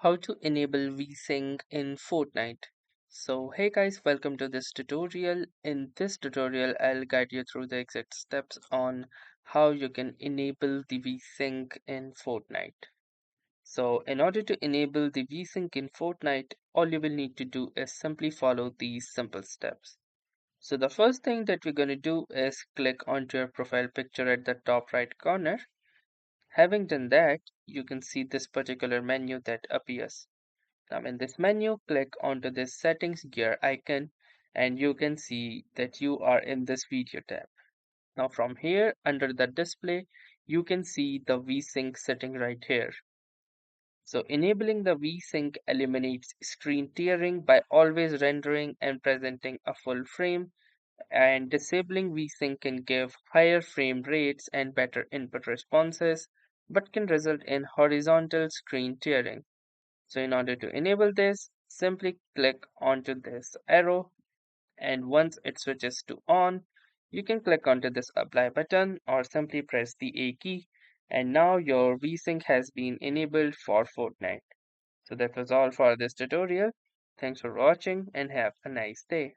How to enable VSync in Fortnite. So hey guys, welcome to this tutorial. In this tutorial, I'll guide you through the exact steps on how you can enable the VSync in Fortnite. So in order to enable the VSync in Fortnite, all you will need to do is simply follow these simple steps. So the first thing that we're going to do is click onto your profile picture at the top right corner. Having done that, you can see this particular menu that appears. Now in this menu, click onto this settings gear icon and you can see that you are in this video tab. Now from here under the display, you can see the VSync setting right here. So enabling the VSync eliminates screen tearing by always rendering and presenting a full frame, and disabling VSync can give higher frame rates and better input responses, but can result in horizontal screen tearing. So in order to enable this, simply click onto this arrow, and once it switches to on, you can click onto this apply button or simply press the A key, and now your VSync has been enabled for Fortnite. So that was all for this tutorial. Thanks for watching and have a nice day.